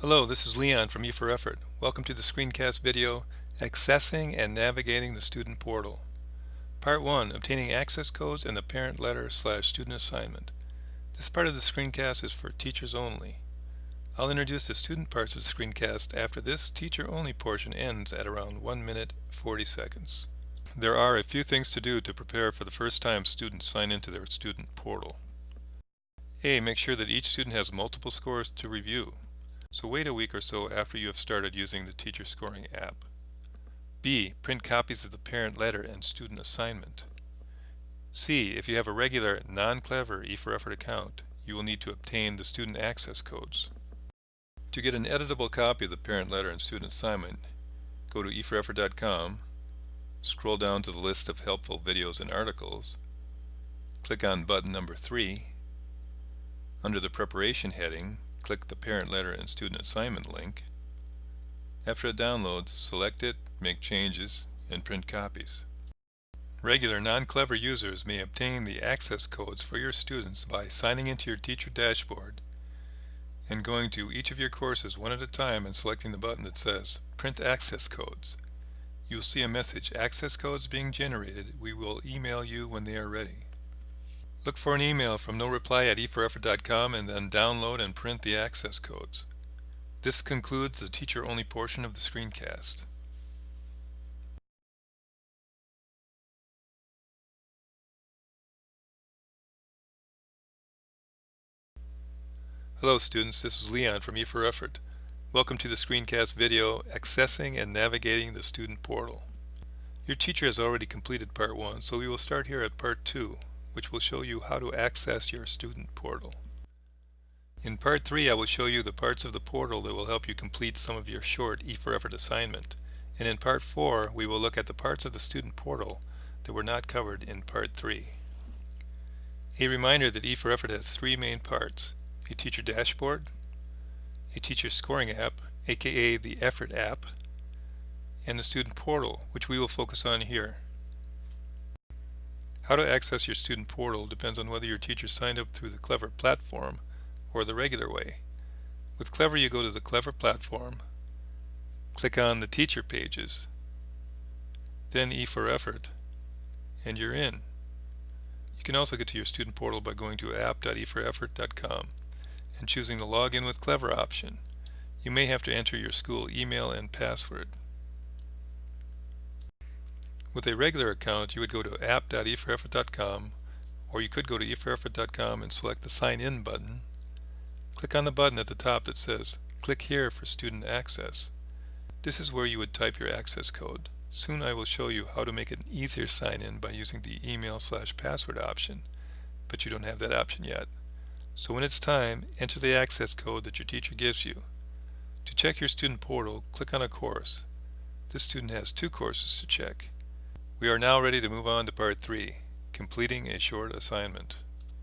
Hello, this is Leon from E4Effort. Welcome to the screencast video, Accessing and Navigating the Student Portal. Part 1, Obtaining Access Codes and the Parent Letter/Student Assignment. This part of the screencast is for teachers only. I'll introduce the student parts of the screencast after this teacher-only portion ends at around 1 minute 40 seconds. There are a few things to do to prepare for the first time students sign into their student portal. A. Make sure that each student has multiple scores to review. So wait a week or so after you have started using the teacher scoring app. B. Print copies of the parent letter and student assignment. C. If you have a regular, non-clever E4Effort account, you will need to obtain the student access codes. To get an editable copy of the parent letter and student assignment, go to E4Effort.com, scroll down to the list of helpful videos and articles, click on button number 3. Under the Preparation heading, click the Parent Letter and Student Assignment link. After it downloads, select it, make changes, and print copies. Regular non-clever users may obtain the access codes for your students by signing into your teacher dashboard and going to each of your courses one at a time and selecting the button that says Print Access Codes. You will see a message, Access Codes being generated. We will email you when they are ready. Look for an email from noreply@e4effort.com and then download and print the access codes. This concludes the teacher-only portion of the screencast. Hello students, this is Leon from E4Effort. Welcome to the screencast video, Accessing and Navigating the Student Portal. Your teacher has already completed part 1, so we will start here at part 2. Which will show you how to access your student portal. In part 3, I will show you the parts of the portal that will help you complete some of your short E4Effort assignment. And in part 4, we will look at the parts of the student portal that were not covered in part 3. A reminder that E4Effort has 3 main parts: a teacher dashboard, a teacher scoring app, aka the Effort app, and the student portal, which we will focus on here. How to access your student portal depends on whether your teacher signed up through the Clever platform or the regular way. With Clever, you go to the Clever platform, click on the teacher pages, then E4Effort, and you're in. You can also get to your student portal by going to app.e4effort.com and choosing the Login with Clever option. You may have to enter your school email and password. With a regular account, you would go to app.e4effort.com, or you could go to e4effort.com and select the Sign In button. Click on the button at the top that says Click here for student access. This is where you would type your access code. Soon I will show you how to make an easier sign in by using the email/password option, but you don't have that option yet. So when it's time, enter the access code that your teacher gives you. To check your student portal, click on a course. This student has 2 courses to check. We are now ready to move on to part 3, completing a short assignment.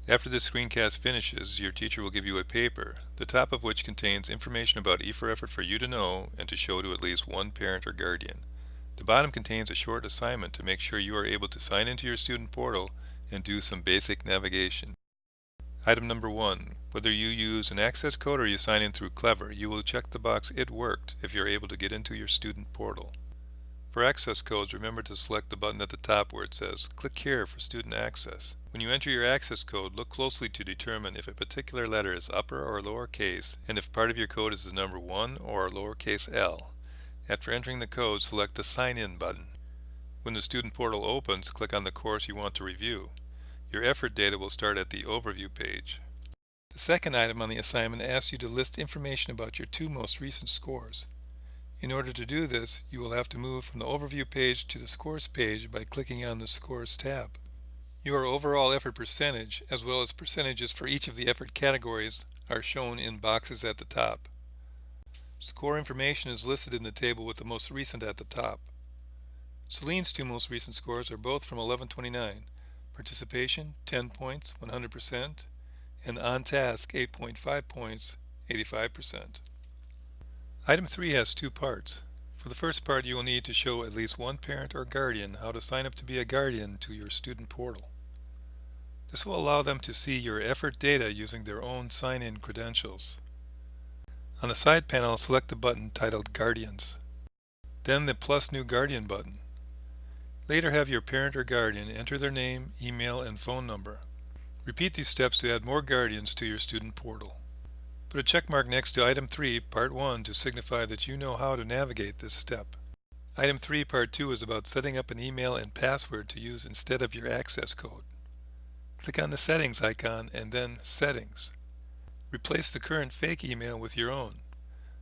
After this screencast finishes, your teacher will give you a paper, the top of which contains information about E4Effort for you to know and to show to at least one parent or guardian. The bottom contains a short assignment to make sure you are able to sign into your student portal and do some basic navigation. Item number 1. Whether you use an access code or you sign in through Clever, you will check the box It Worked if you're able to get into your student portal. For access codes, remember to select the button at the top where it says Click here for student access. When you enter your access code, look closely to determine if a particular letter is upper or lowercase, and if part of your code is the number 1 or lowercase l. After entering the code, select the Sign In button. When the student portal opens, click on the course you want to review. Your effort data will start at the Overview page. The second item on the assignment asks you to list information about your 2 most recent scores. In order to do this, you will have to move from the Overview page to the Scores page by clicking on the Scores tab. Your overall effort percentage, as well as percentages for each of the effort categories, are shown in boxes at the top. Score information is listed in the table with the most recent at the top. Celine's 2 most recent scores are both from 1129, Participation 10 points, 100%, and On Task 8.5 points, 85%. Item 3 has 2 parts. For the first part, you will need to show at least one parent or guardian how to sign up to be a guardian to your student portal. This will allow them to see your effort data using their own sign-in credentials. On the side panel, select the button titled Guardians. Then the plus New Guardian button. Later, have your parent or guardian enter their name, email, and phone number. Repeat these steps to add more guardians to your student portal. Put a check mark next to Item 3, Part 1 to signify that you know how to navigate this step. Item 3, Part 2 is about setting up an email and password to use instead of your access code. Click on the Settings icon and then Settings. Replace the current fake email with your own.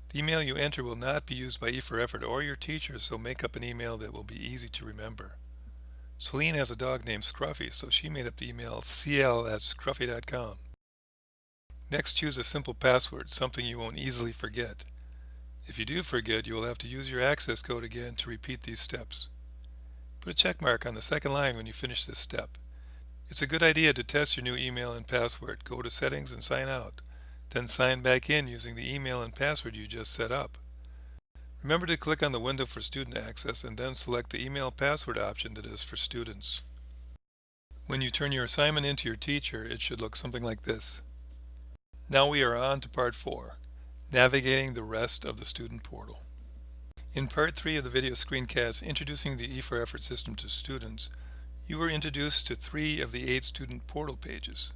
The email you enter will not be used by E4Effort or your teacher, so make up an email that will be easy to remember. Celine has a dog named Scruffy, so she made up the email cl@scruffy.com. Next, choose a simple password, something you won't easily forget. If you do forget, you will have to use your access code again to repeat these steps. Put a check mark on the second line when you finish this step. It's a good idea to test your new email and password. Go to Settings and sign out. Then sign back in using the email and password you just set up. Remember to click on the window for student access and then select the email password option that is for students. When you turn your assignment into your teacher, it should look something like this. Now we are on to Part 4, navigating the rest of the student portal. In Part 3 of the video screencast introducing the E4Effort system to students, you were introduced to 3 of the 8 student portal pages.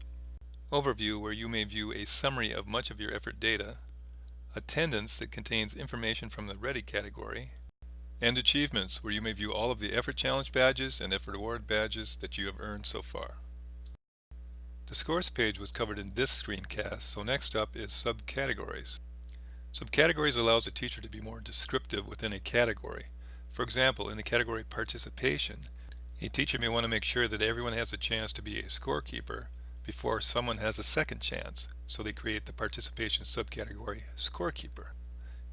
Overview, where you may view a summary of much of your effort data, Attendance, that contains information from the Ready category, and Achievements, where you may view all of the Effort Challenge badges and Effort Award badges that you have earned so far. The Scores page was covered in this screencast, so next up is Subcategories. Subcategories allows a teacher to be more descriptive within a category. For example, in the category Participation, a teacher may want to make sure that everyone has a chance to be a scorekeeper before someone has a second chance, so they create the participation subcategory Scorekeeper.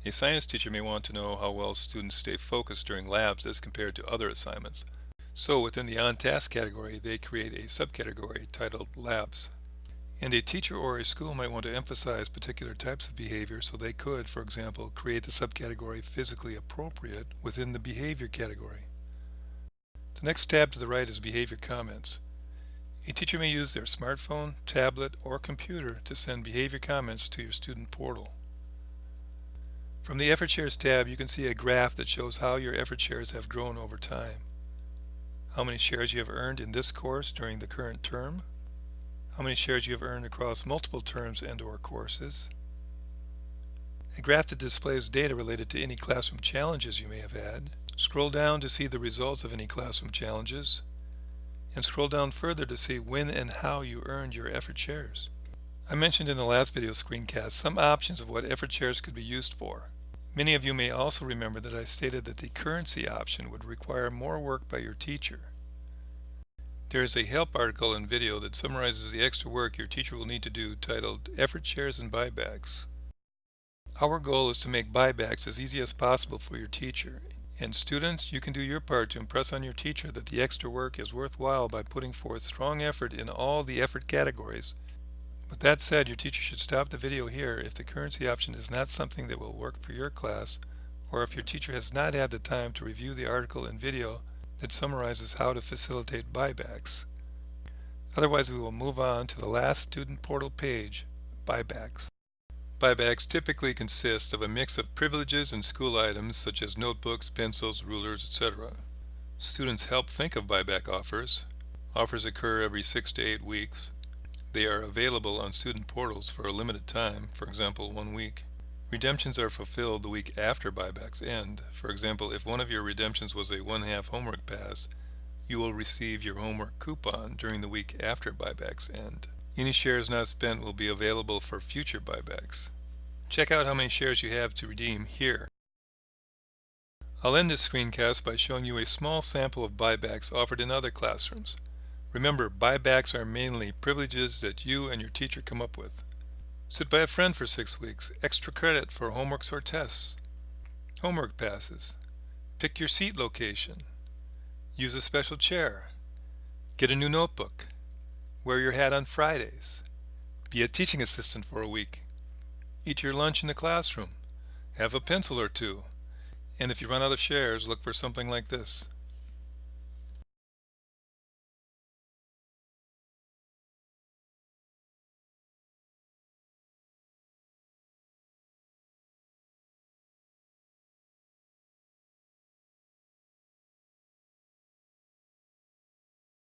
A science teacher may want to know how well students stay focused during labs as compared to other assignments. So within the On Task category, they create a subcategory titled Labs. And a teacher or a school might want to emphasize particular types of behavior, so they could, for example, create the subcategory Physically Appropriate within the Behavior category. The next tab to the right is Behavior Comments. A teacher may use their smartphone, tablet, or computer to send behavior comments to your student portal. From the Effort Shares tab, you can see a graph that shows how your effort shares have grown over time. How many shares you have earned in this course during the current term, how many shares you have earned across multiple terms and/or courses, a graph that displays data related to any classroom challenges you may have had. Scroll down to see the results of any classroom challenges, and scroll down further to see when and how you earned your effort shares. I mentioned in the last video screencast some options of what effort shares could be used for. Many of you may also remember that I stated that the currency option would require more work by your teacher. There is a help article and video that summarizes the extra work your teacher will need to do titled Effort Shares and Buybacks. Our goal is to make buybacks as easy as possible for your teacher. And students, you can do your part to impress on your teacher that the extra work is worthwhile by putting forth strong effort in all the effort categories. With that said, your teacher should stop the video here if the currency option is not something that will work for your class, or if your teacher has not had the time to review the article and video that summarizes how to facilitate buybacks. Otherwise, we will move on to the last student portal page, Buybacks. Buybacks typically consist of a mix of privileges and school items such as notebooks, pencils, rulers, etc. Students help think of buyback offers. Offers occur every 6 to 8 weeks. They are available on student portals for a limited time, for example 1 week. Redemptions are fulfilled the week after buybacks end. For example, if one of your redemptions was a 1/2 homework pass, you will receive your homework coupon during the week after buybacks end. Any shares not spent will be available for future buybacks. Check out how many shares you have to redeem here. I'll end this screencast by showing you a small sample of buybacks offered in other classrooms. Remember, buybacks are mainly privileges that you and your teacher come up with. Sit by a friend for 6 weeks, extra credit for homeworks or tests, homework passes, pick your seat location, use a special chair, get a new notebook, wear your hat on Fridays, be a teaching assistant for a week, eat your lunch in the classroom, have a pencil or two, and if you run out of shares, look for something like this.